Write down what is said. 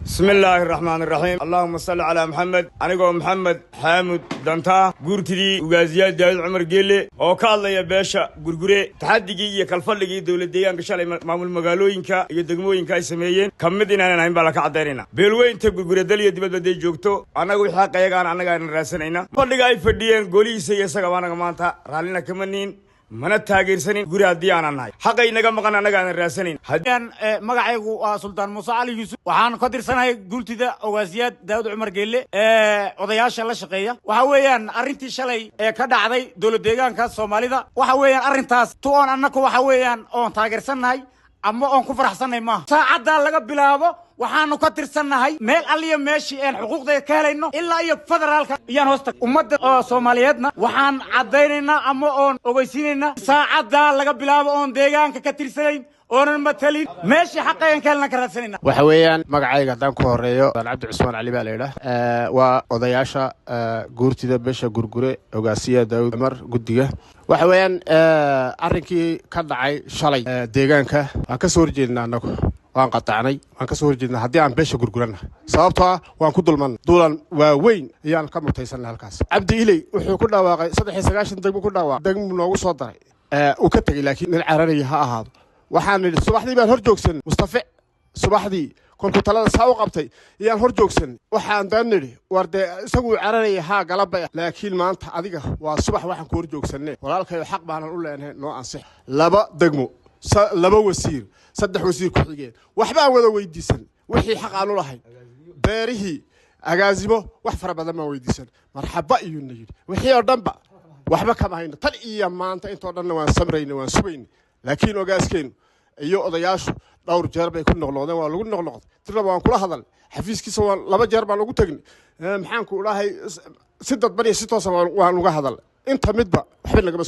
بسم الله الرحمن الرحيم اللهم صل على محمد أنا محمد حامد دانتا قرتدي وغازيات داود عمر قيلي أو كالله يا باشا قرقري تحدي كالفلقي دولة ديان كشالي معمول مقالوينكا يدقموينكا يسميين كمدينا أنا بالك عدارينا بيلوين تقرقري دليل دبل دي جوكتو أنا قوي حق يقان أنا قاعد نراسنينا فلقي فديان قولي سيسا وانا كمانتا رالينا كمانين mana taageersanin guri hadii aan nahay xaqay naga maqan anaga aan raasanin hadaan magacaygu waa Sultaan Muuse Ali Yuusuf waxaan ka tirsanahay gultida ogaasiyad Daawud Cumar Geelle odayaasha la shaqeeya waxa weeyaan arintii shalay ka dhacday dawlad deegaanka Soomaalida waxa weeyaan arintaas toon annaka waxa weeyaan oo taageersanahay ama oo ku faraxsanahay ma saacada laga bilaabo waxaanu ka tirsanahay meel aliya meeshii aan xuquuqdeeda ka helayno ilaa iyo federaalka iyaan hoosta ummadda Soomaaliyeedna waxaan cadeynaynaa ama oon ogeysiinaynaa saacada laga bilaabo oon deegaanka ka tirsanayn oonan matalin meeshii xaqayaan ka helna ka raadsanayna waxa weeyaan magacayga hadaan ku horeeyo Cabdi Cusmaan Ali baa leeyahay waa odayaasha guurtida beesha gurgure ogaasiya Daawud Cumar gudiga waxa weeyaan arrinkii ka dhacay shalay deegaanka aan ka soo horjeednaa anagu waan qatacnay waan ka soo horjeednaa hadii aan beesha gurgurana sababtoo waan ku dulman duulan waa weyn ayaan ka mutaysan halkaas Cabdi Ilay wuxuu ku dhawaaqay 39 degmo ku dhawaaqay degmo noogu soo daray uu ka tagay laakiin nin cararaya ha ahaado waxaan subaxdii baan hor joogsan Mustafa subaxdii kuntu talada saaw qabtay iyaan hor joogsan waxaan daaniri warde isagu cararaya ha galaba laakiin maanta adiga waa subax waxaan ku hor joogsanay walaalkay xaq baan u leenahay noo ansix laba degmo laba wasiir saddex wasiir ku xigeen waxba wada weydiisan wixii xaq aan u lahayn beerihi agaasimo wax fara badan ma weydiisan marxaba iyo niyad wixii oo dhanba waxba kama hayno tan iyo maanta inta oo dhan waan samreynay waan sugaynay laakiin ogaaskeenu iyo odayaashu dhowr jeer bay ku noqnoqdeen waa lagu noqnoqday tirada waan kula hadal xafiiskiisa waan laba jeer baan ugu tagnay maxaan ku ilaahay si dadban iyo si toos ah waan uga hadal inta midba waxba naga soo